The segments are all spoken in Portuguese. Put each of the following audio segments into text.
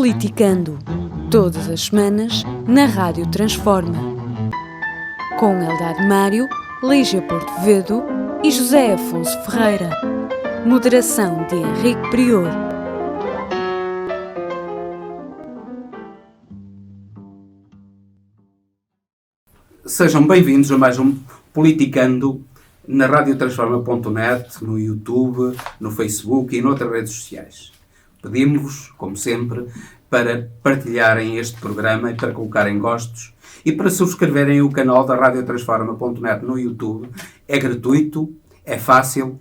Politicando, todas as semanas, na Rádio Transforma. Com Eldade Mário, Lígia Portovedo e José Afonso Ferreira. Moderação de Henrique Prior. Sejam bem-vindos a mais um Politicando na radiotransforma.net, no YouTube, no Facebook e noutras redes sociais. Pedimos-vos, como sempre, para partilharem este programa e para colocarem gostos e para subscreverem o canal da radiotransforma.net no YouTube. É gratuito, é fácil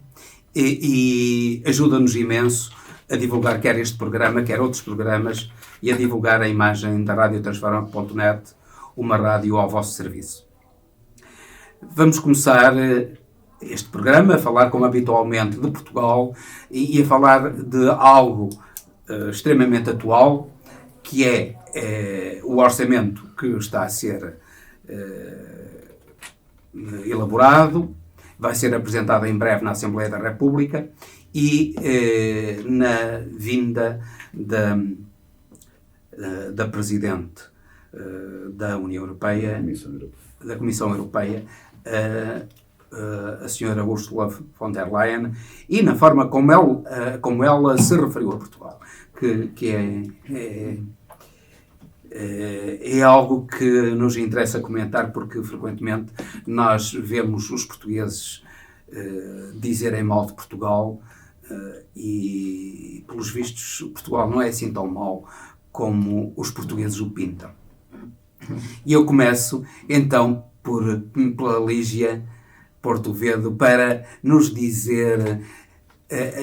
e ajuda-nos imenso a divulgar quer este programa, quer outros programas e a divulgar a imagem da radiotransforma.net, uma rádio ao vosso serviço. Vamos começar este programa a falar, como habitualmente, de Portugal e a falar de algo extremamente atual, que é o orçamento que está a ser elaborado, vai ser apresentado em breve na Assembleia da República e na vinda da Presidente da União Europeia, da Comissão Europeia, a senhora Ursula von der Leyen, e na forma como ela se referiu a Portugal, que é algo que nos interessa comentar, porque frequentemente nós vemos os portugueses dizerem mal de Portugal e, pelos vistos, Portugal não é assim tão mau como os portugueses o pintam. E eu começo, então, pela Lígia Portovedo, para nos dizer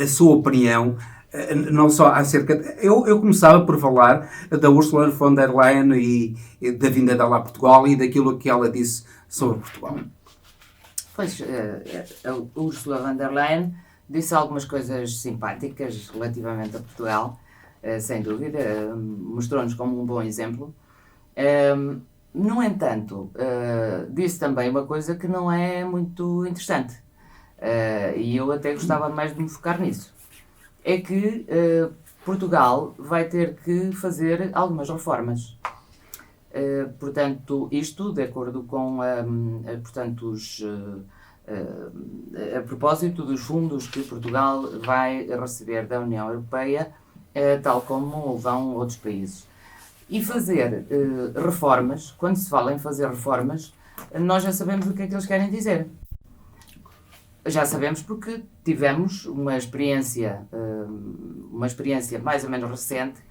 a sua opinião, não só acerca... Eu começava por falar da Ursula von der Leyen e da vinda dela a Portugal e daquilo que ela disse sobre Portugal. Pois, a Ursula von der Leyen disse algumas coisas simpáticas relativamente a Portugal, sem dúvida, mostrou-nos como um bom exemplo. No entanto, disse também uma coisa que não é muito interessante, e eu até gostava mais de me focar nisso. É que Portugal vai ter que fazer algumas reformas. Portanto, isto de acordo com a propósito dos fundos que Portugal vai receber da União Europeia, tal como vão outros países. E fazer reformas, quando se fala em fazer reformas, nós já sabemos o que é que eles querem dizer. Já sabemos porque tivemos uma experiência mais ou menos recente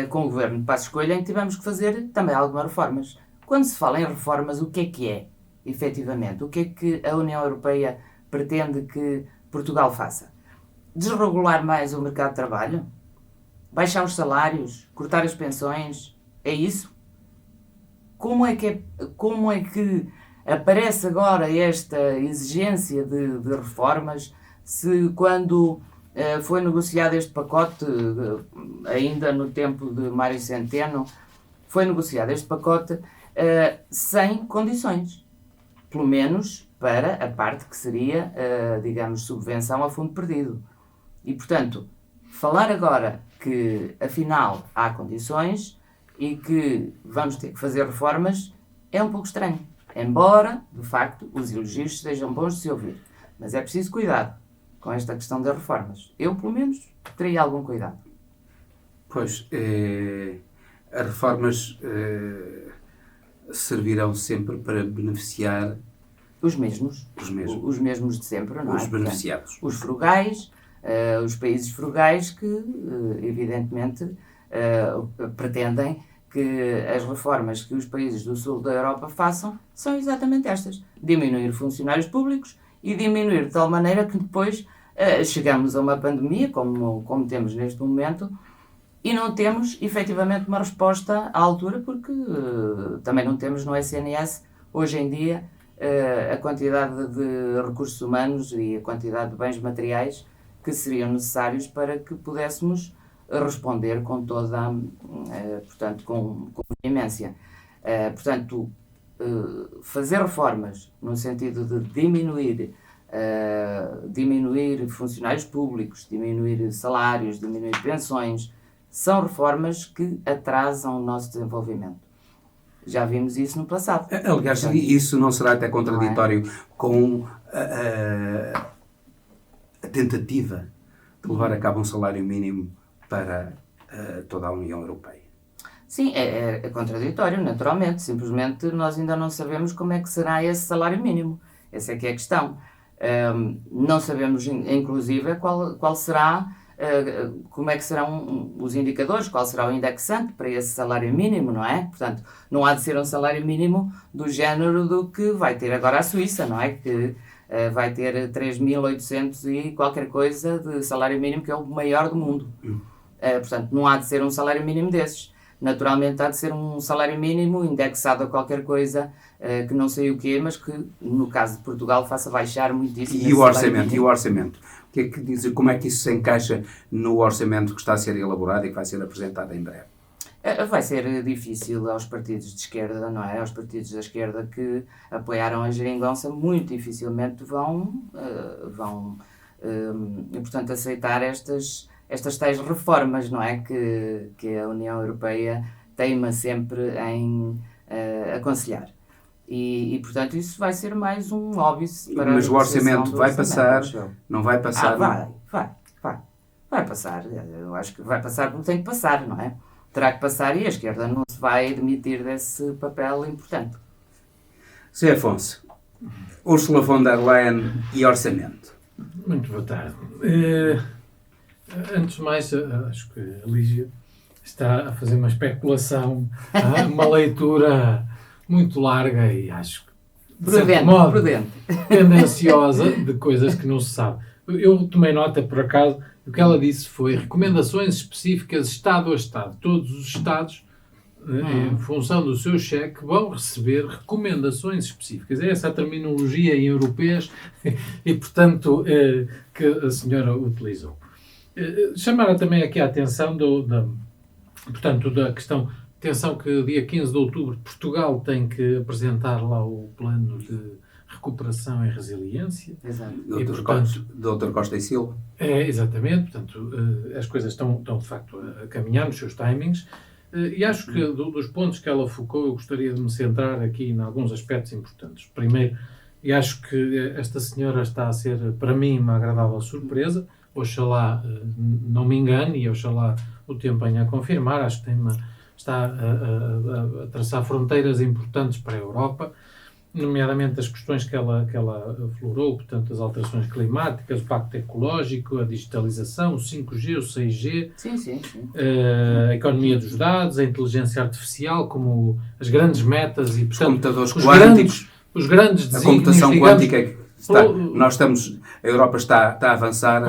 com o governo de Passos Coelho, em que tivemos que fazer também algumas reformas. Quando se fala em reformas, o que é, efetivamente? O que é que a União Europeia pretende que Portugal faça? Desregular mais o mercado de trabalho? Baixar os salários? Cortar as pensões? É isso? Como é que aparece agora esta exigência de reformas, se quando foi negociado este pacote, ainda no tempo de Mário Centeno, foi negociado este pacote sem condições, pelo menos para a parte que seria, digamos, subvenção a fundo perdido. E, portanto, falar agora que, afinal, há condições e que vamos ter que fazer reformas é um pouco estranho. Embora, de facto, os elogios sejam bons de se ouvir. Mas é preciso cuidado com esta questão das reformas. Eu, pelo menos, teria algum cuidado. Pois, as reformas servirão sempre para beneficiar os mesmos de sempre, não é? Os beneficiados. Portanto, os frugais, os países frugais que, evidentemente, pretendem que as reformas que os países do sul da Europa façam são exatamente estas. Diminuir funcionários públicos e diminuir de tal maneira que depois chegamos a uma pandemia, como temos neste momento, e não temos efetivamente uma resposta à altura, porque também não temos no SNS, hoje em dia, a quantidade de recursos humanos e a quantidade de bens materiais que seriam necessários para que pudéssemos responder com toda, portanto, com veemência. Portanto, fazer reformas no sentido de diminuir funcionários públicos, diminuir salários, diminuir pensões, são reformas que atrasam o nosso desenvolvimento. Já vimos isso no passado. Aliás, isso não será até contraditório com a tentativa de levar a cabo um salário mínimo para toda a União Europeia? Sim, é contraditório, naturalmente. Simplesmente nós ainda não sabemos como é que será esse salário mínimo. Essa é que é a questão. Não sabemos, inclusive, qual será, como é que serão os indicadores, qual será o indexante para esse salário mínimo, não é? Portanto, não há de ser um salário mínimo do género do que vai ter agora a Suíça, não é? Que vai ter 3.800 e qualquer coisa de salário mínimo, que é o maior do mundo. Portanto, não há de ser um salário mínimo desses. Naturalmente há de ser um salário mínimo indexado a qualquer coisa que não sei o quê, mas que no caso de Portugal faça baixar muitíssimo. E o orçamento? E o orçamento? O que é que diz, como é que isso se encaixa no orçamento que está a ser elaborado e que vai ser apresentado em breve? Vai ser difícil aos partidos de esquerda, não é? Aos partidos da esquerda que apoiaram a geringonça, muito dificilmente vão portanto, aceitar estas tais reformas, não é? Que a União Europeia teima sempre em aconselhar. E, portanto, isso vai ser mais um óbice para Mas o orçamento vai passar? Não vai passar? Vai passar. Eu acho que vai passar como tem que passar, não é? Terá que passar e a esquerda não se vai demitir desse papel importante. Zé Afonso, Ursula von der Leyen e orçamento. Muito boa tarde. Antes de mais, acho que a Lígia está a fazer uma especulação, uma leitura muito larga e acho que, de certo modo, tendenciosa de coisas que não se sabe. Eu tomei nota, por acaso, o que ela disse foi recomendações específicas Estado a Estado. Todos os Estados, em função do seu cheque, vão receber recomendações específicas. É essa a terminologia em europeias e, portanto, que a senhora utilizou. Chamar também aqui a atenção da questão, atenção que dia 15 de outubro Portugal tem que apresentar lá o plano de recuperação e resiliência. Exato. Dr. Costa e Silva. Exatamente, portanto, as coisas estão de facto a caminhar nos seus timings e acho que dos pontos que ela focou eu gostaria de me centrar aqui em alguns aspectos importantes. Primeiro, e acho que esta senhora está a ser para mim uma agradável surpresa. Oxalá não me engane e oxalá o tempo venha a confirmar. Acho que está a traçar fronteiras importantes para a Europa, nomeadamente as questões que ela aflorou, portanto, as alterações climáticas, o Pacto Ecológico, a digitalização, o 5G, o 6G, sim. A economia dos dados, a inteligência artificial, como as grandes metas e, portanto, os computadores quânticos, os grandes desígnios, a computação digamos, quântica. A Europa está a avançar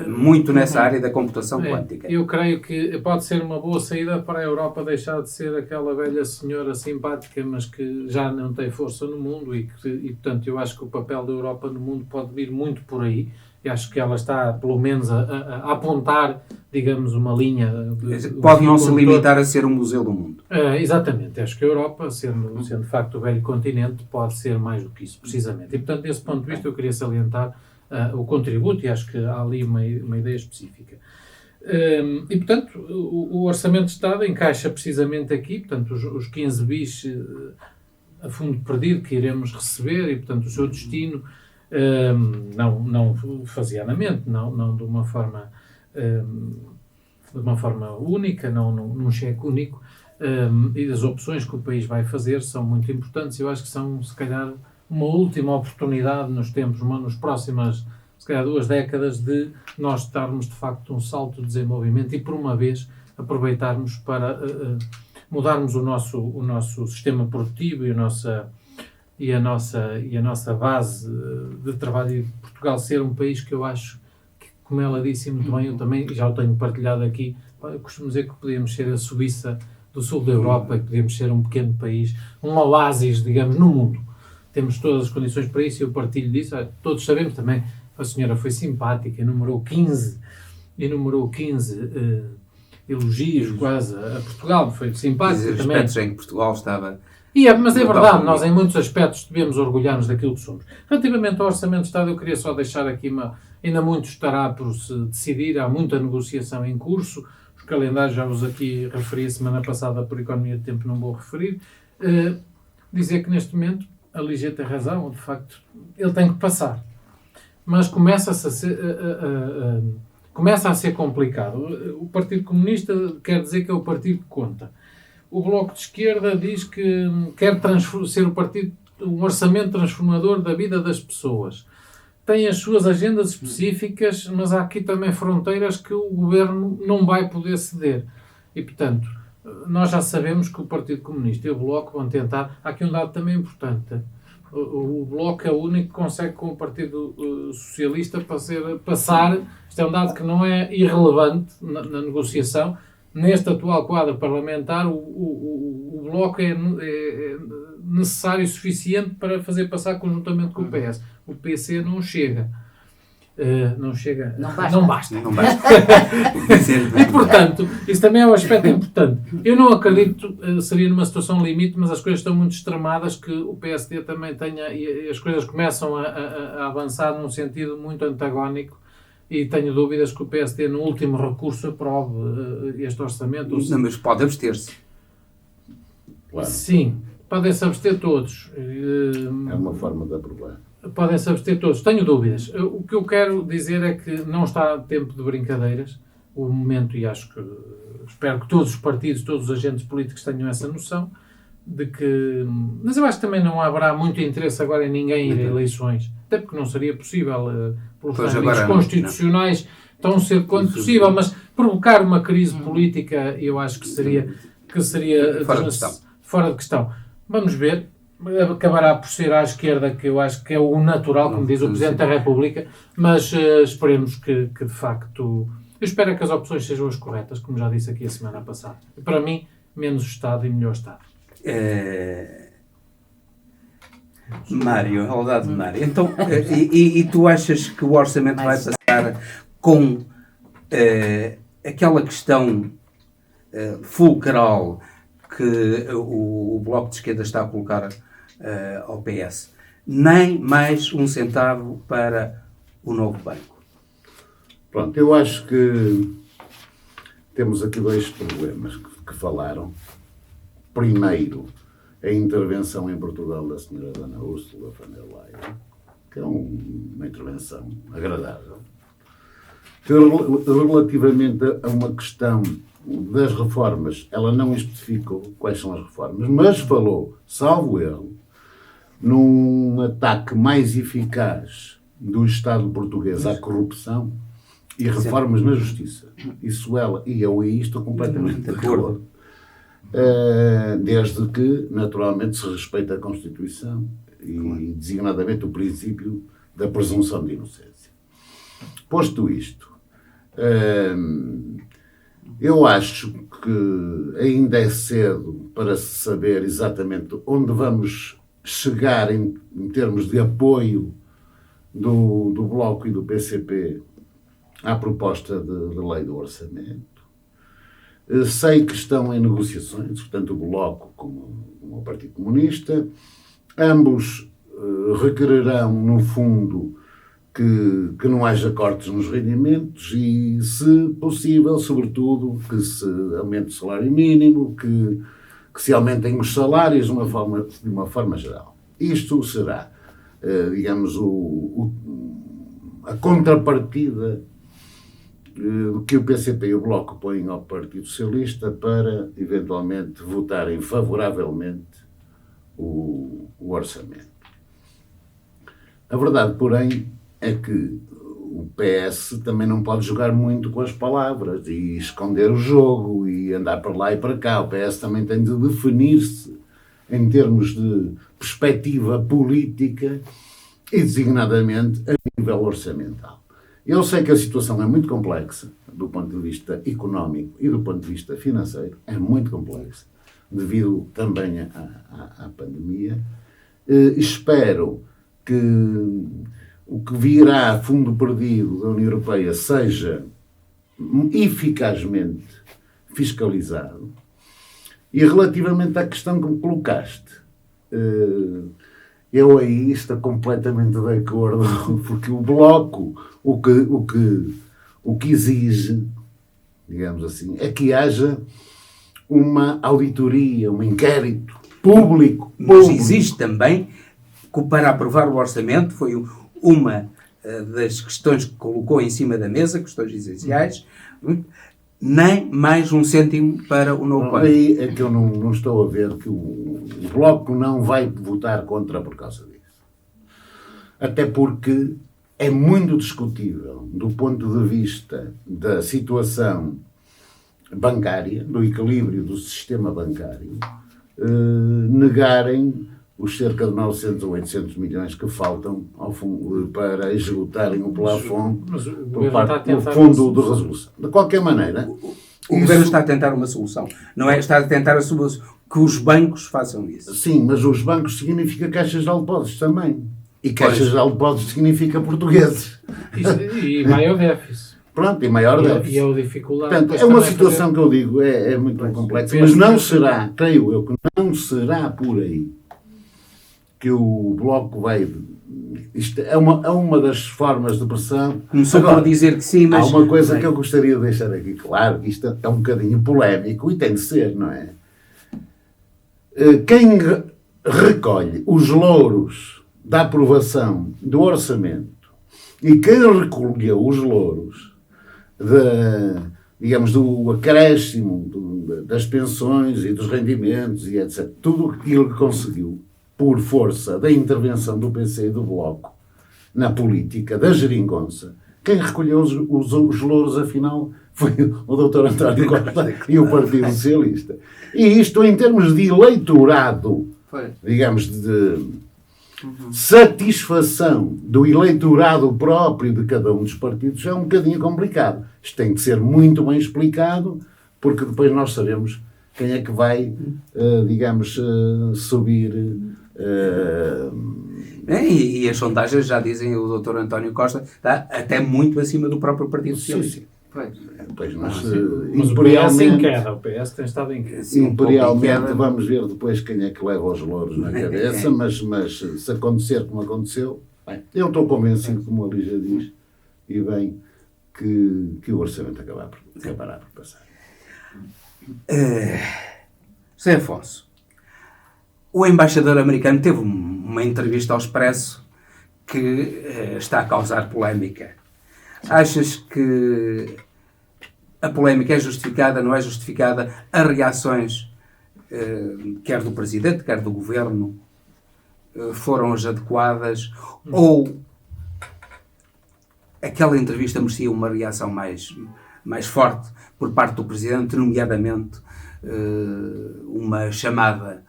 muito nessa área da computação quântica. Eu creio que pode ser uma boa saída para a Europa deixar de ser aquela velha senhora simpática, mas que já não tem força no mundo e portanto, eu acho que o papel da Europa no mundo pode vir muito por aí. E acho que ela está, pelo menos, a apontar, digamos, uma linha. Pode não se limitar a ser um museu do mundo. Exatamente. Acho que a Europa, sendo de facto o velho continente, pode ser mais do que isso, precisamente. E, portanto, desse ponto de vista, eu queria salientar o contributo e acho que há ali uma ideia específica. E, portanto, o Orçamento de Estado encaixa precisamente aqui, portanto, os 15 bis a fundo perdido que iremos receber e, portanto, o seu destino, não faseadamente, não de uma forma única, não num cheque único, e as opções que o país vai fazer são muito importantes. Eu acho que são, se calhar, uma última oportunidade nos próximas, se calhar, 2 décadas, de nós darmos, de facto, um salto de desenvolvimento e, por uma vez, aproveitarmos para mudarmos o nosso sistema produtivo e a nossa base de trabalho, e Portugal ser um país que eu acho que, como ela disse muito bem, eu também já o tenho partilhado aqui, eu costumo dizer que podíamos ser a Suíça do sul da Europa e podíamos ser um pequeno país, um oásis, digamos, no mundo. Temos todas as condições para isso e eu partilho disso. Todos sabemos também, a senhora foi simpática, enumerou 15 elogios quase a Portugal, foi simpática também. Aspectos em que Portugal estava... Mas é verdade, nós em muitos aspectos devemos orgulhar-nos daquilo que somos. Relativamente ao Orçamento de Estado, eu queria só deixar aqui ainda muito estará por se decidir, há muita negociação em curso, os os calendários já vos aqui referi a semana passada por economia de tempo, não vou referir. Dizer que neste momento a Lígia tem razão, de facto, ele tem que passar. Mas começa a ser complicado. O Partido Comunista quer dizer que é o partido que conta. O Bloco de Esquerda diz que quer ser um orçamento transformador da vida das pessoas. Tem as suas agendas específicas, mas há aqui também fronteiras que o governo não vai poder ceder. E, portanto, nós já sabemos que o Partido Comunista e o Bloco vão tentar... Há aqui um dado também importante. O Bloco é o único que consegue, com o Partido Socialista, passar... Isto é um dado que não é irrelevante na negociação. Neste atual quadro parlamentar, o Bloco é necessário e suficiente para fazer passar conjuntamente com o PS. O PC não chega. Não chega. Não basta. E, portanto, isso também é um aspecto importante. Eu não acredito, seria numa situação limite, mas as coisas estão muito extremadas, que o PSD também tenha, e as coisas começam a avançar num sentido muito antagónico, e tenho dúvidas que o PSD, no último recurso, aprove este orçamento. Não, mas pode abster-se. Claro. Sim, podem-se abster todos. É uma forma de aprovar. Podem-se abster todos. Tenho dúvidas. O que eu quero dizer é que não está tempo de brincadeiras. O momento, e espero que todos os partidos, todos os agentes políticos tenham essa noção, de que... Mas eu acho que também não haverá muito interesse agora em ninguém ir a eleições. Até porque não seria possível, pelos trâmites constitucionais, tão cedo quanto possível, mas provocar uma crise política, eu acho que seria fora de questão. Vamos ver. Acabará por ser à esquerda, que eu acho que é o natural, como diz o Presidente da República, mas esperemos que de facto... Eu espero que as opções sejam as corretas, como já disse aqui a semana passada. Para mim, menos Estado e melhor Estado. Mário, Aldade Mário, então, e tu achas que o orçamento vai passar com aquela questão fulcral que o Bloco de Esquerda está a colocar ao PS? Nem mais um centavo para o novo banco. Pronto, eu acho que temos aqui dois problemas que falaram. Primeiro, a intervenção em Portugal da senhora Dona Ursula von der Leyen, que é uma intervenção agradável. Relativamente a uma questão das reformas, ela não especificou quais são as reformas, mas falou, salvo erro, num ataque mais eficaz do Estado português à corrupção e reformas na justiça. Isso ela, e eu aí estou completamente de acordo. Desde que, naturalmente, se respeita a Constituição e, designadamente, o princípio da presunção de inocência. Posto isto, eu acho que ainda é cedo para se saber exatamente onde vamos chegar em termos de apoio do Bloco e do PCP à proposta de lei do orçamento. Sei que estão em negociações, tanto o Bloco como o Partido Comunista. Ambos requererão, no fundo, que não haja cortes nos rendimentos e, se possível, sobretudo, que se aumente o salário mínimo, que se aumentem os salários de uma forma geral. Isto será, digamos, a contrapartida que o PCP e o Bloco põem ao Partido Socialista para, eventualmente, votarem favoravelmente o orçamento. A verdade, porém, é que o PS também não pode jogar muito com as palavras e esconder o jogo e andar para lá e para cá. O PS também tem de definir-se em termos de perspectiva política e, designadamente, a nível orçamental. Eu sei que a situação é muito complexa do ponto de vista económico e do ponto de vista financeiro. É muito complexa, devido também à pandemia. Espero que o que virá a fundo perdido da União Europeia seja eficazmente fiscalizado. E relativamente à questão que me colocaste, eu aí estou completamente de acordo, porque o Bloco o que exige digamos assim, é que haja uma auditoria, um inquérito público. Mas existe também, que para aprovar o orçamento, foi uma das questões que colocou em cima da mesa, questões essenciais, nem mais um cêntimo para o novo plano. Aí é que eu não estou a ver que o Bloco não vai votar contra por causa disso. Até porque é muito discutível, do ponto de vista da situação bancária, do equilíbrio do sistema bancário, negarem os cerca de 900 ou 800 milhões que faltam ao fundo, para executarem o plafond por parte do Fundo de Resolução. De qualquer maneira... O Governo está a tentar uma solução. Não é? Está a tentar a solução que os bancos façam isso. Sim, mas os bancos significa caixas de depósitos também. E caixas de depósitos significa portugueses. E maior déficit. Pronto, e maior déficit. E é o dificuldade. Portanto, é uma situação que eu digo, é muito complexa, mas não será, creio eu, que não será por aí que o Bloco vai... Isto é uma das formas de pressão. Começou por dizer que sim, mas... Há uma coisa que eu gostaria de deixar aqui claro, que isto é um bocadinho polémico, e tem de ser, não é? Quem recolhe os louros da aprovação do orçamento e quem recolheu os louros digamos, do acréscimo das pensões e dos rendimentos e etc. Tudo aquilo que conseguiu por força da intervenção do PC e do Bloco na política da geringonça, quem recolheu os louros, afinal, foi o Dr. António Costa e o Partido Socialista. E isto, em termos de eleitorado, digamos, de satisfação do eleitorado próprio de cada um dos partidos, é um bocadinho complicado. Isto tem que ser muito bem explicado, porque depois nós sabemos quem é que vai, digamos, subir... E as sondagens já dizem, o Dr. António Costa está até muito acima do próprio Partido Socialista. Sim. Pois, mas o PS tem estado em queda. Imperialmente vamos ver depois quem é que leva os louros na cabeça, mas se acontecer como aconteceu, bem, eu estou convencido, como a Lígia diz, e bem, que o orçamento acabará por passar. José Afonso, o embaixador americano teve uma entrevista ao Expresso que está a causar polémica. Achas que a polémica é justificada, não é justificada? As reações, quer do Presidente, quer do Governo, foram as adequadas? Ou aquela entrevista merecia uma reação mais forte por parte do Presidente, nomeadamente uma chamada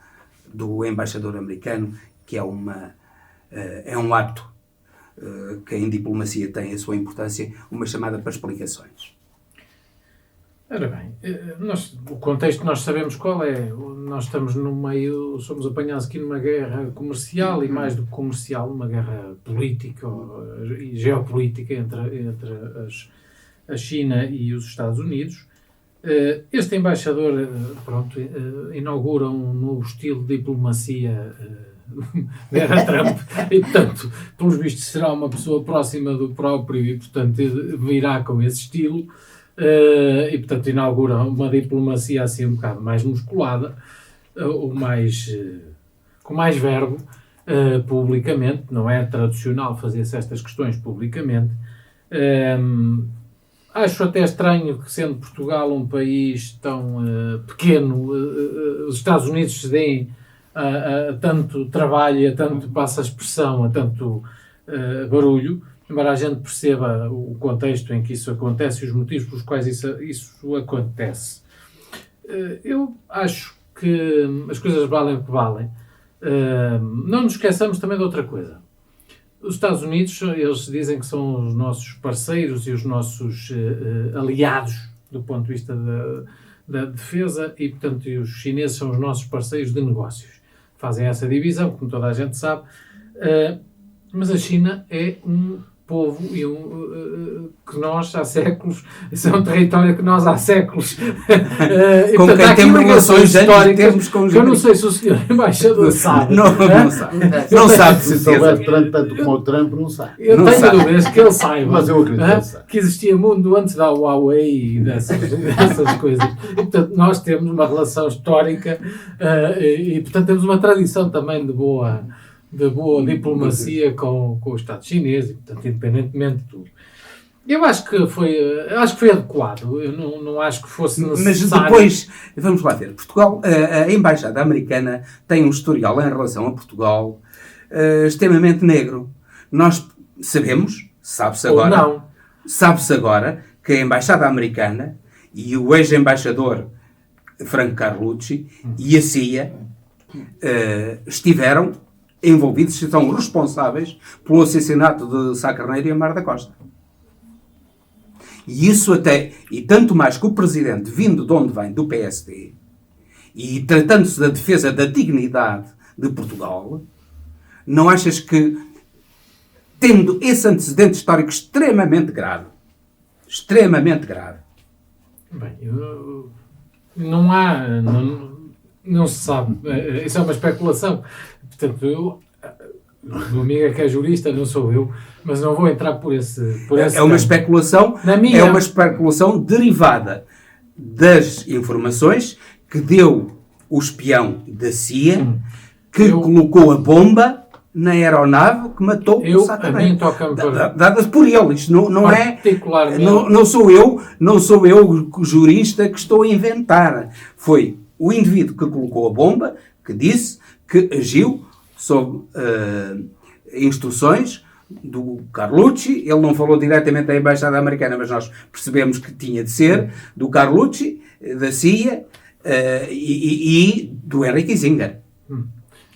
do embaixador americano, que é um ato que em diplomacia tem a sua importância, uma chamada para explicações? Ora bem, o contexto nós sabemos qual é. Nós estamos no meio, somos apanhados aqui numa guerra comercial e mais do que comercial, uma guerra política e geopolítica entre a China e os Estados Unidos. Este embaixador, inaugura um novo estilo de diplomacia era Trump, e portanto, pelos vistos será uma pessoa próxima do próprio e portanto virá com esse estilo e portanto inaugura uma diplomacia assim um bocado mais musculada, ou com mais verbo publicamente. Não é tradicional fazer-se estas questões publicamente. Acho até estranho que, sendo Portugal um país tão pequeno, os Estados Unidos se deem a tanto trabalho, a tanto, passa a expressão, a tanto barulho, embora a gente perceba o contexto em que isso acontece e os motivos pelos quais isso acontece. Eu acho que as coisas valem o que valem. Não nos esqueçamos também de outra coisa. Os Estados Unidos, eles dizem que são os nossos parceiros e os nossos aliados do ponto de vista da defesa e, portanto, os chineses são os nossos parceiros de negócios. Fazem essa divisão, como toda a gente sabe, mas a China é um povo e que nós há séculos, isso é um território que nós há séculos e, com portanto, quem temos relações históricas que eu não sei se o senhor embaixador sabe. Não sabe. Não sabe, de Se certeza. souber tanto como o Trump, não sabe. Eu Não tenho sabe. dúvidas que ele saiba, Mas eu acredito que ele sabe. que existia mundo antes da Huawei e dessas coisas. E, portanto, nós temos uma relação histórica e, portanto, temos uma tradição também de boa diplomacia com o Estado chinês, e, portanto, independentemente de tudo. Eu acho que foi adequado. Eu não acho que fosse necessário. Mas depois, vamos lá ver, Portugal, a Embaixada Americana tem um historial em relação a Portugal extremamente negro. Nós sabemos, sabe-se Ou agora, não. que a Embaixada Americana e o ex-embaixador Franco Carlucci e a CIA estiveram envolvidos e são responsáveis pelo assassinato de Sá Carneiro e Amar da Costa. E isso e tanto mais que o Presidente, vindo de onde vem, do PSD, e tratando-se da defesa da dignidade de Portugal, não achas que, tendo esse antecedente histórico extremamente grave, Bem, não se sabe. Isso é uma especulação. Portanto, o meu amigo é que é jurista, não sou eu, mas não vou entrar por esse é uma especulação, é uma especulação derivada das informações que deu o espião da CIA, que colocou a bomba na aeronave que matou o Sá Carneiro. A mim toca-me dadas por ele. Isto não é... particularmente. Não sou eu, o jurista, que estou a inventar. Foi o indivíduo que colocou a bomba, que disse que agiu sob instruções do Carlucci. Ele não falou diretamente da Embaixada Americana, mas nós percebemos que tinha de ser do Carlucci, da CIA e do Henry Kissinger.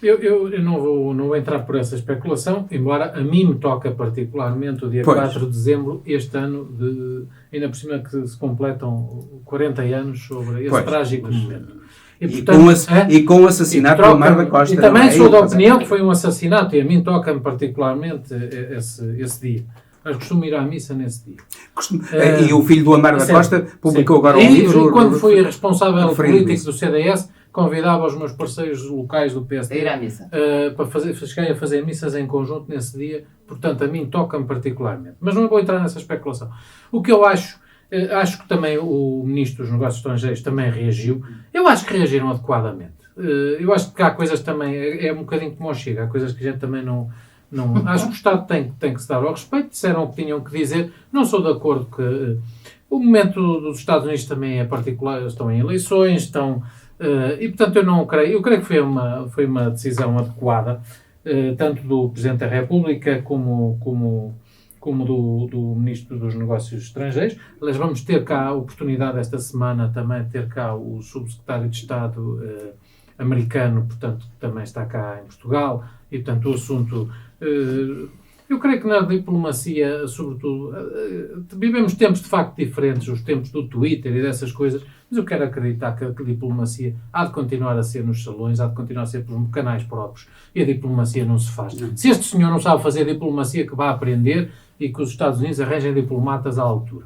Eu não vou entrar por essa especulação, embora a mim me toca particularmente o dia 4 de dezembro, este ano, ainda por cima que se completam 40 anos sobre esse trágico momento. E com o assassinato do Amar da Costa. E também sou da opinião que foi um assassinato, e a mim toca-me particularmente esse dia. Mas costumo ir à missa nesse dia. E o filho do Amar da Costa publicou agora um livro. E quando fui responsável político do CDS, convidava os meus parceiros locais do PSD a ir à missa. Cheguei a fazer missas em conjunto nesse dia, portanto a mim toca-me particularmente. Mas não vou entrar nessa especulação. O que eu acho que também o Ministro dos Negócios Estrangeiros também reagiu. Eu acho que reagiram adequadamente. Eu acho que há coisas também, é um bocadinho como ao Chega, há coisas que a gente também não acho que o Estado tem que se dar ao respeito, disseram o que tinham que dizer. Não sou de acordo que o momento dos Estados Unidos também é particular, estão em eleições, e portanto eu creio que foi uma decisão adequada, tanto do Presidente da República como do Ministro dos Negócios Estrangeiros. Aliás, vamos ter cá a oportunidade esta semana também de ter cá o Subsecretário de Estado americano, portanto, que também está cá em Portugal, e portanto o assunto... Eu creio que na diplomacia, sobretudo, vivemos tempos de facto diferentes, os tempos do Twitter e dessas coisas, mas eu quero acreditar que a diplomacia há de continuar a ser nos salões, há de continuar a ser por canais próprios, e a diplomacia não se faz. Se este senhor não sabe fazer diplomacia, que vá aprender, e que os Estados Unidos arranjem diplomatas à altura.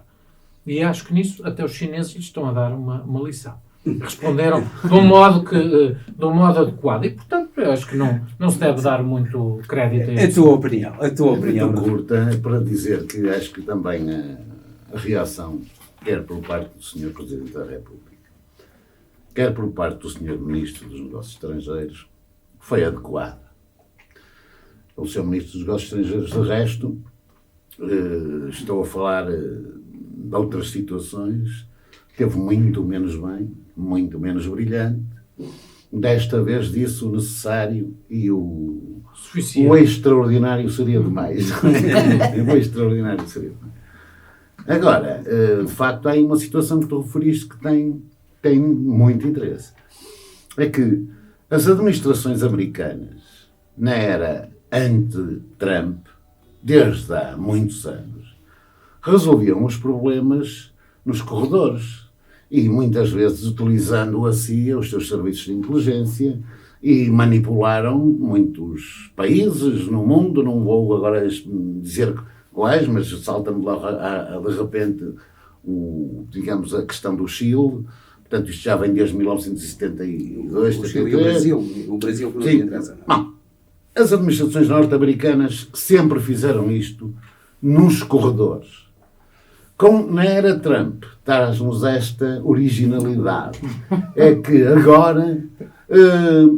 E acho que nisso até os chineses lhes estão a dar uma lição. Responderam de um modo adequado. E, portanto, eu acho que não se deve dar muito crédito a isso. A tua opinião. Muito curta, para dizer que acho que também a reação, quer por parte do Sr. Presidente da República, quer por parte do Sr. Ministro dos Negócios Estrangeiros, foi adequada. O Sr. Ministro dos Negócios Estrangeiros, de resto, estou a falar de outras situações, teve muito menos bem, muito menos brilhante. Desta vez disse o necessário e o extraordinário seria demais. O extraordinário seria demais. Agora, de facto, há aí uma situação que tu referiste que tem muito interesse. É que as administrações americanas, na era anti-Trump, desde há muitos anos, resolviam os problemas nos corredores. E muitas vezes utilizando a CIA, os seus serviços de inteligência, e manipularam muitos países no mundo. Não vou agora dizer quais, mas salta-me lá de repente digamos, a questão do Chile. Portanto, isto já vem desde 1972. O Chile e o Brasil não Sim. interessa. Não. As administrações norte-americanas sempre fizeram isto nos corredores. Como na era Trump, traz-nos esta originalidade. É que agora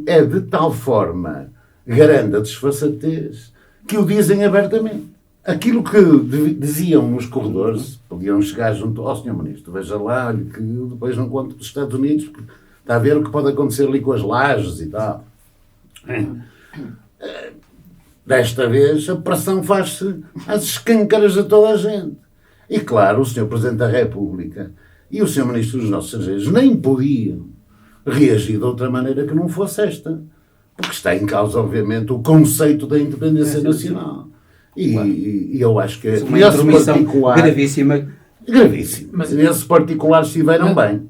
é de tal forma grande a desfaçatez que o dizem abertamente. Aquilo que diziam nos corredores, podiam chegar junto ao Sr. Ministro, veja lá, olha, que eu depois não conto dos Estados Unidos, porque está a ver o que pode acontecer ali com as lajes e tal. Desta vez, a pressão faz-se às escâncaras de toda a gente. E, claro, o Sr. Presidente da República e o Sr. Ministro dos Nossos Estrangeiros nem podiam reagir de outra maneira que não fosse esta. Porque está em causa, obviamente, o conceito da independência nacional. E eu acho que uma intromissão gravíssima. Gravíssimo. Mas nesses particulares estiveram bem.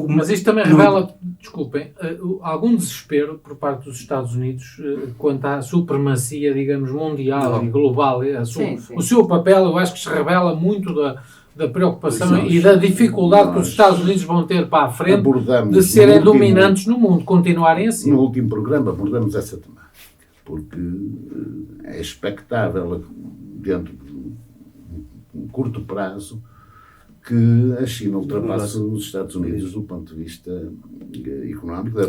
Mas isto também revela, desculpem, algum desespero por parte dos Estados Unidos quanto à supremacia, digamos, mundial e global. O seu papel, eu acho que se revela muito da preocupação e da dificuldade que os Estados Unidos vão ter para a frente de serem dominantes no mundo, continuarem assim. No último programa abordamos essa temática, porque é expectável, dentro de um curto prazo, que a China ultrapasse os Estados Unidos do ponto de vista económico, da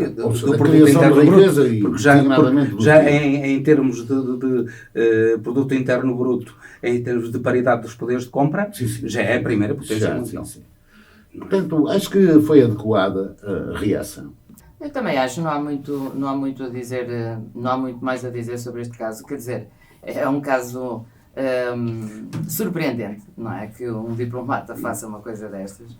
criação de riqueza e já em termos de produto interno bruto, em termos de paridade dos poderes de compra, já é a primeira potência mundial. Portanto, acho que foi adequada a reação. Eu também acho, não há muito a dizer, não há muito mais a dizer sobre este caso. Quer dizer, é um caso surpreendente, não é? Que um diplomata faça uma coisa destas.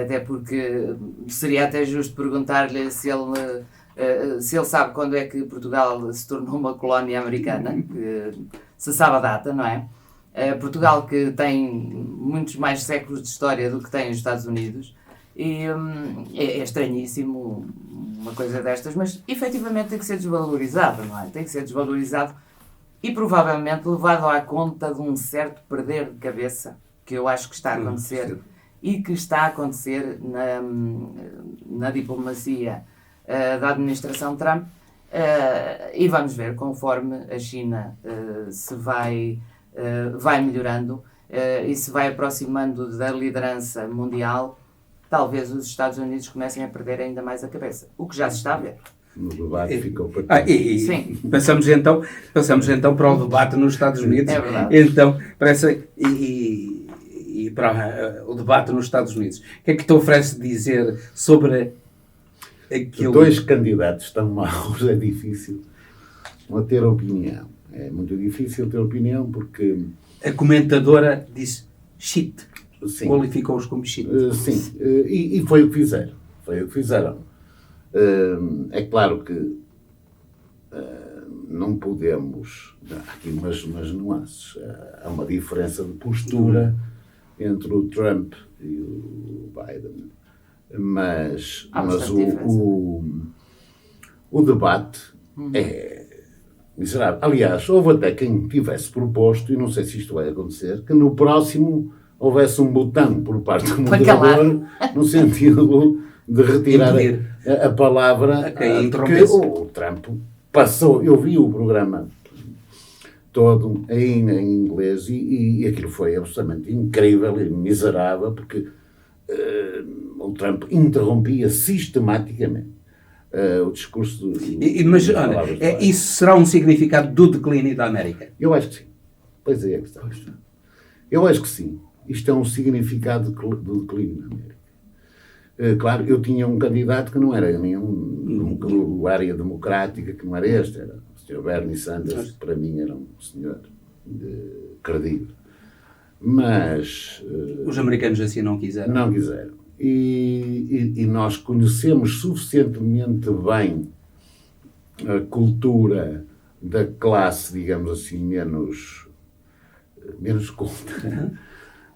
Até porque seria até justo perguntar-lhe se ele sabe quando é que Portugal se tornou uma colónia americana, se sabe a data, não é? Portugal, que tem muitos mais séculos de história do que tem os Estados Unidos, e é estranhíssimo uma coisa destas, mas efetivamente tem que ser desvalorizado, não é? Tem que ser desvalorizado e provavelmente levado à conta de um certo perder de cabeça que eu acho que está a acontecer e que está a acontecer na diplomacia da administração Trump, e vamos ver conforme a China se vai melhorando e se vai aproximando da liderança mundial. Talvez os Estados Unidos comecem a perder ainda mais a cabeça. O que já se está a ver. No debate ficou para sim. Passamos então para o debate nos Estados Unidos. É verdade. Então, e para o debate nos Estados Unidos. O que é que te oferece dizer sobre aquilo? Dois candidatos tão maus, é difícil ter opinião. É muito difícil ter opinião porque... A comentadora disse shit. Sim. Qualificou-os como shit. Sim, e foi o que fizeram. É claro que não podemos... Há aqui umas nuances. Há uma diferença de postura entre o Trump e o Biden. Mas o debate é miserável. Aliás, houve até quem tivesse proposto, e não sei se isto vai acontecer, que no próximo houvesse um botão por parte do moderador no sentido de retirar a palavra que o Trump passou. Eu vi o programa todo em inglês e aquilo foi absolutamente incrível e miserável porque o Trump interrompia sistematicamente o discurso. Mas olha, isso será um significado do declínio da América? Eu acho que sim. Pois é que está. Eu acho que sim. Isto é um significado do declínio da América. Claro, eu tinha um candidato que não era nenhum área democrática, que não era este, era o Sr. Bernie Sanders, que para mim era um senhor credível. Mas... os americanos assim não quiseram. Não quiseram. E nós conhecemos suficientemente bem a cultura da classe, digamos assim, menos culta,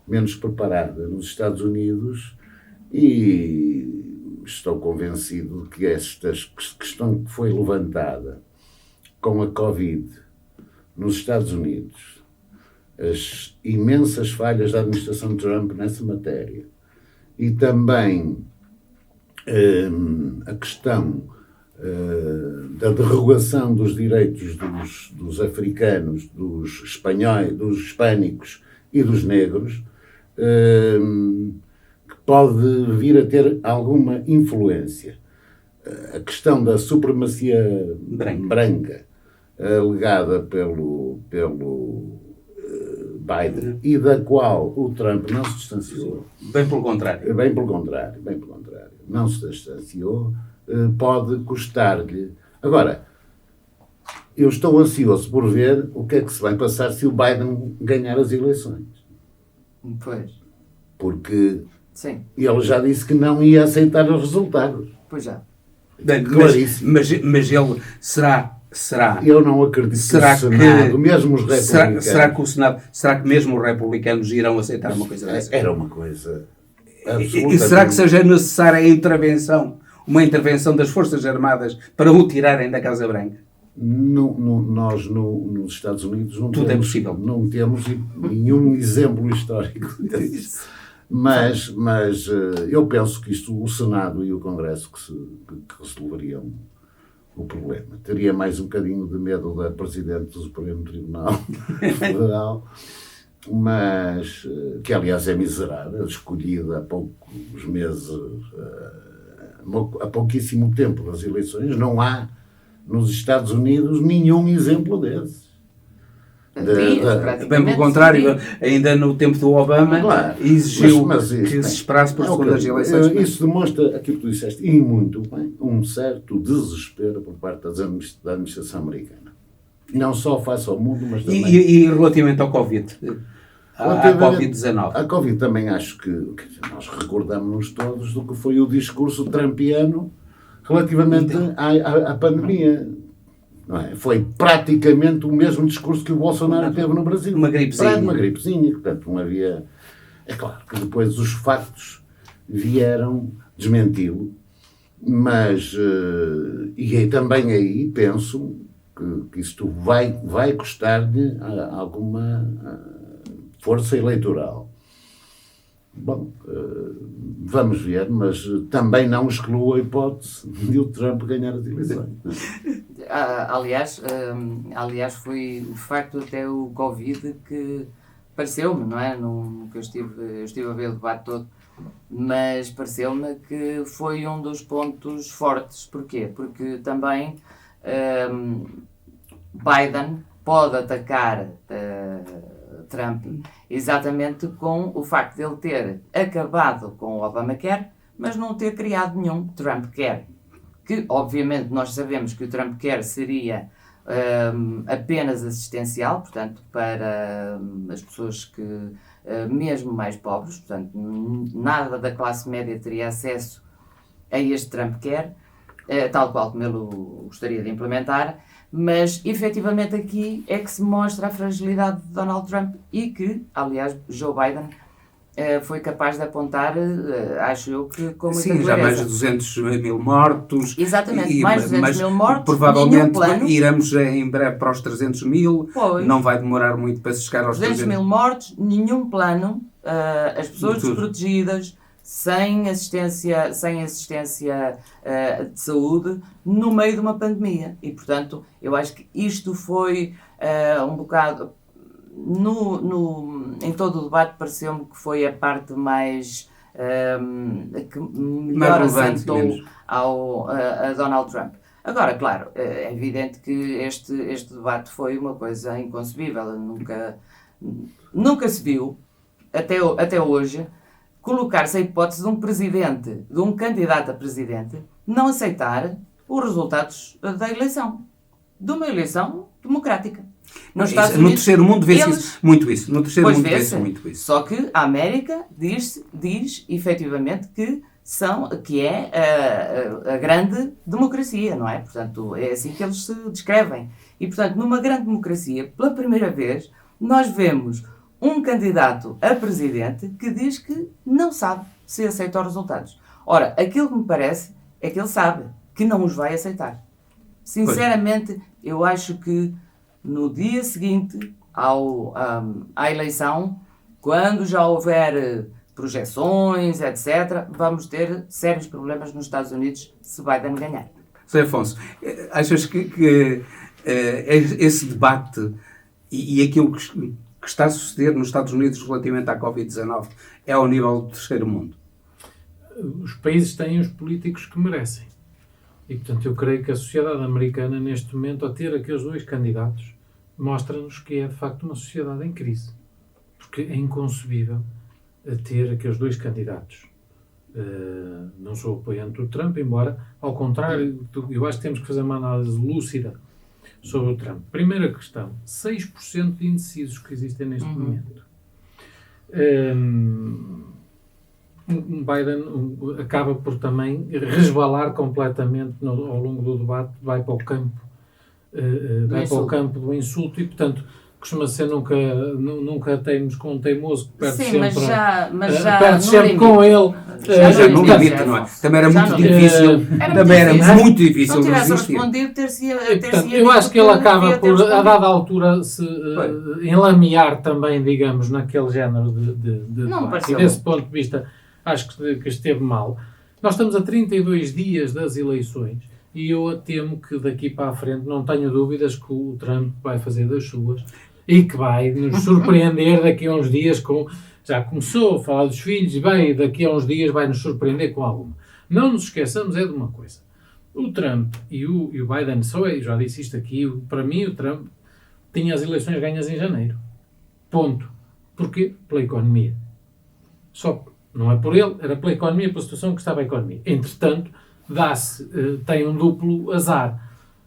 menos preparada nos Estados Unidos, e estou convencido que esta questão que foi levantada com a Covid nos Estados Unidos as imensas falhas da administração de Trump nessa matéria e também a questão da derrogação dos direitos dos africanos, dos espanhóis, dos hispânicos e dos negros, que pode vir a ter alguma influência. A questão da supremacia branca alegada pelo Biden e da qual o Trump não se distanciou. Bem pelo contrário. Bem pelo contrário. Não se distanciou, pode custar-lhe. Agora, eu estou ansioso por ver o que é que se vai passar se o Biden ganhar as eleições. Pois. Porque Sim. ele já disse que não ia aceitar os resultados. Pois já. Bem, Claríssimo. mas ele será. Eu não acredito Será que o Senado, mesmo os republicanos... Será que mesmo os republicanos irão aceitar uma coisa dessa? Era uma coisa E absolutamente... será que seja necessária uma intervenção das Forças Armadas para o tirarem da Casa Branca? Nós, nos Estados Unidos, não Tudo temos, é possível. Não temos nenhum exemplo histórico disso. Mas eu penso que isto, o Senado e o Congresso que resolveriam o problema. Teria mais um bocadinho de medo da Presidente do Supremo Tribunal Federal, mas que aliás é miserável, escolhida há poucos meses, há pouquíssimo tempo das eleições. Não há nos Estados Unidos nenhum exemplo desses. Bem pelo contrário, ainda no tempo do Obama, claro, exigiu mas que se esperasse por segundas eleições. Isso demonstra aquilo que tu disseste, e muito bem, um certo desespero por parte da administração americana. Não só face ao mundo, mas também... E relativamente ao Covid? À Covid-19? A Covid também acho que nós recordamos-nos todos do que foi o discurso trumpiano relativamente à pandemia. Não é? Foi praticamente o mesmo discurso que o Bolsonaro teve no Brasil. Uma gripezinha. Uma gripezinha, portanto não havia... É claro que depois os factos vieram desmenti-lo, mas e também aí penso que isto vai custar-lhe alguma força eleitoral. Bom, vamos ver, mas também não excluo a hipótese de o Trump ganhar as eleições. Aliás, foi de facto até o Covid que pareceu-me, não é? Que eu estive a ver o debate todo, mas pareceu-me que foi um dos pontos fortes. Porquê? Porque também Biden pode atacar Trump exatamente com o facto de ele ter acabado com o Obamacare, mas não ter criado nenhum Trumpcare. Que, obviamente, nós sabemos que o Trumpcare seria apenas assistencial, portanto, para as pessoas que, mesmo mais pobres, portanto, nada da classe média teria acesso a este Trumpcare, tal qual como ele o gostaria de implementar, mas, efetivamente, aqui é que se mostra a fragilidade de Donald Trump e que, aliás, Joe Biden foi capaz de apontar, acho eu, que com muita clareza. Sim, já mais de 200 mil mortos. Exatamente, mais de 200 mil mortos, provavelmente plano. Iremos em breve para os 300 mil, pois. Não vai demorar muito para se chegar aos 200 mil mortos, nenhum plano, as pessoas desprotegidas, sem assistência de saúde, no meio de uma pandemia. E, portanto, eu acho que isto foi um bocado... em todo o debate pareceu-me que foi a parte mais que melhor assentou a Donald Trump. Agora, claro, é evidente que este debate foi uma coisa inconcebível. Nunca se viu, até hoje, colocar-se a hipótese de um candidato a presidente, não aceitar os resultados da eleição. De uma eleição democrática. No terceiro mundo vê-se muito isso. No terceiro mundo vê-se muito isso. Só que a América diz efetivamente que é a grande democracia, não é? Portanto, é assim que eles se descrevem. E, portanto, numa grande democracia, pela primeira vez, nós vemos um candidato a presidente que diz que não sabe se aceita os resultados. Ora, aquilo que me parece é que ele sabe que não os vai aceitar. Sinceramente, eu acho que no dia seguinte à eleição, quando já houver projeções, etc., vamos ter sérios problemas nos Estados Unidos se Biden ganhar. Sr. Afonso, achas que esse debate e aquilo que está a suceder nos Estados Unidos relativamente à Covid-19 é ao nível do terceiro mundo? Os países têm os políticos que merecem. E, portanto, eu creio que a sociedade americana, neste momento, a ter aqueles 2 candidatos, mostra-nos que é, de facto, uma sociedade em crise. Porque é inconcebível ter aqueles 2 candidatos. Não sou apoiante do Trump, embora, ao contrário, eu acho que temos que fazer uma análise lúcida sobre o Trump. Primeira questão, 6% de indecisos que existem neste momento. Biden acaba por também resvalar completamente ao longo do debate, vai para o campo do insulto e, portanto, costuma ser nunca temos com um teimoso que perde sempre, perde sempre com ele. No limite, não é? Também era muito difícil. Também era muito difícil. Se não tivesse respondido, portanto, eu acho que ele acaba por, a dada altura, se enlamear também, digamos, naquele género de debate. E desse ponto de vista, acho que esteve mal. Nós estamos a 32 dias das eleições e eu temo que daqui para a frente não tenho dúvidas que o Trump vai fazer das suas e que vai nos surpreender daqui a uns dias com... Já começou a falar dos filhos e daqui a uns dias vai nos surpreender com alguma. Não nos esqueçamos de uma coisa. O Trump e o Biden, já disse isto aqui, para mim o Trump tinha as eleições ganhas em janeiro. Ponto. Porquê? Pela economia. Só não é por ele, era pela economia, pela situação que estava a economia. Entretanto, tem um duplo azar.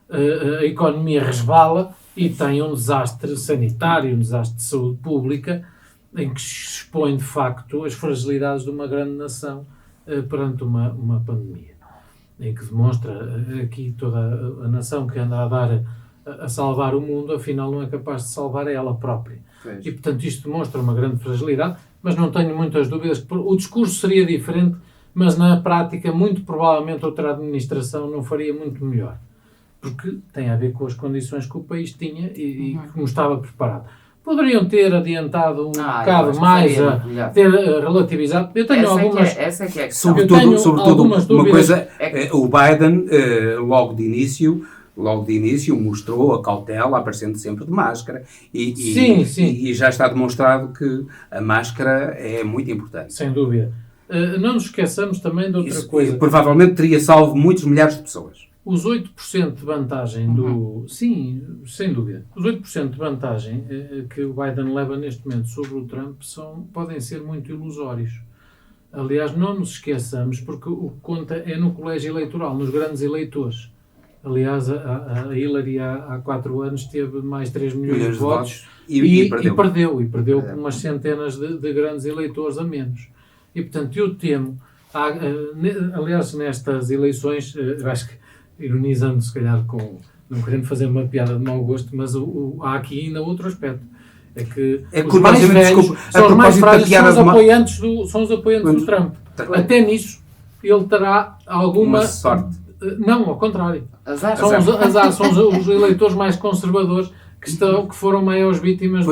A economia resvala e tem um desastre sanitário, um desastre de saúde pública, em que se expõe, de facto, as fragilidades de uma grande nação perante uma pandemia. Em que demonstra aqui toda a nação que anda a salvar o mundo, afinal não é capaz de salvar ela própria. Pois. E, portanto, isto demonstra uma grande fragilidade, mas não tenho muitas dúvidas que o discurso seria diferente, mas na prática, muito provavelmente, outra administração não faria muito melhor. Porque tem a ver com as condições que o país tinha e como estava preparado. Poderiam ter adiantado um bocado mais, ter relativizado. Eu tenho algumas... Essa é que é a questão. Sobretudo uma coisa, o Biden, logo de início, mostrou a cautela, aparecendo sempre de máscara. E já está demonstrado que a máscara é muito importante. Sem dúvida. Não nos esqueçamos também de outra coisa. Provavelmente teria salvo muitos milhares de pessoas. Os 8% de vantagem do... Sim, sem dúvida. Os 8% de vantagem que o Biden leva neste momento sobre o Trump podem ser muito ilusórios. Aliás, não nos esqueçamos, porque o que conta é no colégio eleitoral, nos grandes eleitores. Aliás, a Hillary há 4 anos teve mais 3 milhões de votos e perdeu com umas centenas de grandes eleitores a menos. E, portanto, eu temo... aliás, nestas eleições, eu acho que ironizando se calhar não querendo fazer uma piada de mau gosto, mas há aqui ainda outro aspecto. É que os mais velhos são os mais frágeis, são os apoiantes do Trump. Até nisso ele terá alguma sorte. Não, ao contrário. São os eleitores mais conservadores que foram maiores vítimas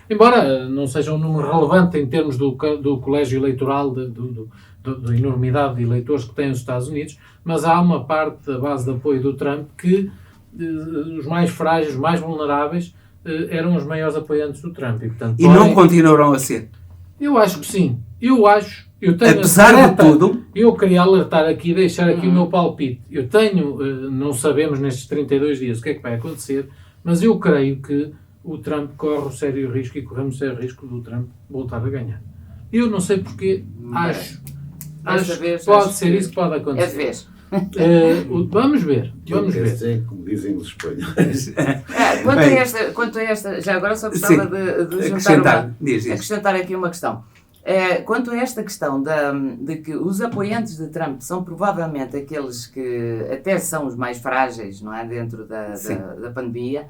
embora não seja um número relevante em termos do colégio eleitoral da enormidade de eleitores que têm os Estados Unidos, mas há uma parte da base de apoio do Trump que os mais frágeis, os mais vulneráveis, eram os maiores apoiantes do Trump. E não continuarão a ser? Eu acho que sim. Eu tenho apesar de tudo... Eu queria alertar aqui, deixar aqui o meu palpite. Não sabemos nestes 32 dias o que é que vai acontecer, mas eu creio que o Trump corre o sério risco e corremos o sério risco do Trump voltar a ganhar. Eu não sei porque acho que pode ser isso que pode acontecer. É de vez. Vamos ver. Como dizem os espanhóis. Quanto a esta, já agora só gostava de acrescentar aqui uma questão. Quanto a esta questão de que os apoiantes de Trump são provavelmente aqueles que até são os mais frágeis, não é, dentro da pandemia,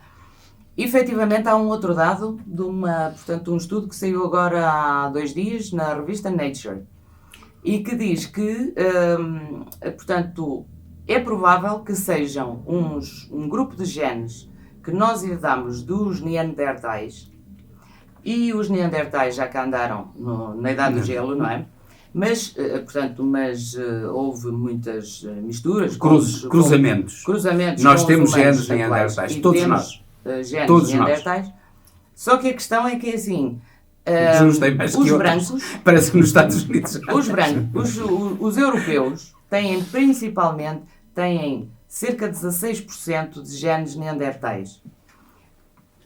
efetivamente há um outro dado de um estudo que saiu agora há 2 dias na revista Nature e que diz que, portanto, é provável que sejam um grupo de genes que nós herdamos dos neandertais e os neandertais já cá andaram na Idade do Gelo, não é? Mas, houve muitas misturas. Cruzamentos. Cruzamentos. Nós com temos os humanos genes neandertais, e todos temos, nós. genes Todos neandertais. Só que a questão é que, assim, uns têm mais os que outros. brancos, Parece que nos Estados Unidos. os brancos, os europeus têm cerca de 16% de genes neandertais.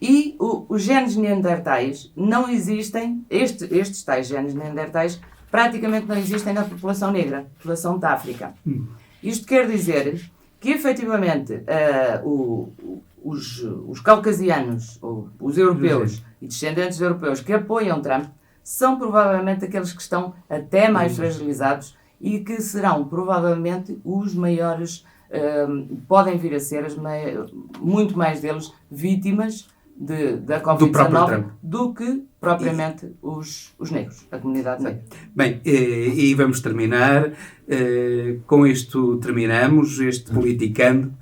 E os genes neandertais não existem, estes tais genes neandertais praticamente não existem na população negra, população da África. Isto quer dizer que, efetivamente, os caucasianos, ou os europeus e descendentes de europeus que apoiam Trump, são provavelmente aqueles que estão até mais fragilizados e que serão provavelmente os maiores, podem vir a ser muito mais deles vítimas da Covid-19 do que propriamente os negros, a comunidade negra. Bem, e vamos terminar. Com isto terminamos este Politicando.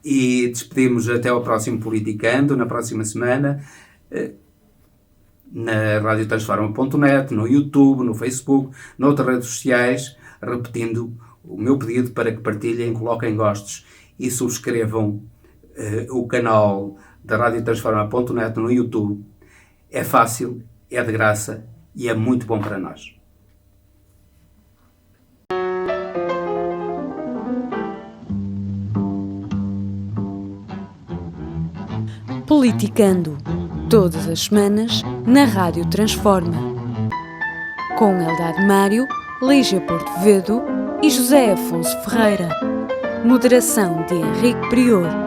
E despedimos até ao próximo Politicando, na próxima semana, na radiotransforma.net, no YouTube, no Facebook, noutras redes sociais, repetindo o meu pedido para que partilhem, coloquem gostos e subscrevam o canal da radiotransforma.net no YouTube. É fácil, é de graça e é muito bom para nós. Politicando, todas as semanas, na Rádio Transforma. Com Eldad Mário, Lígia Porto Vedo e José Afonso Ferreira. Moderação de Henrique Prior.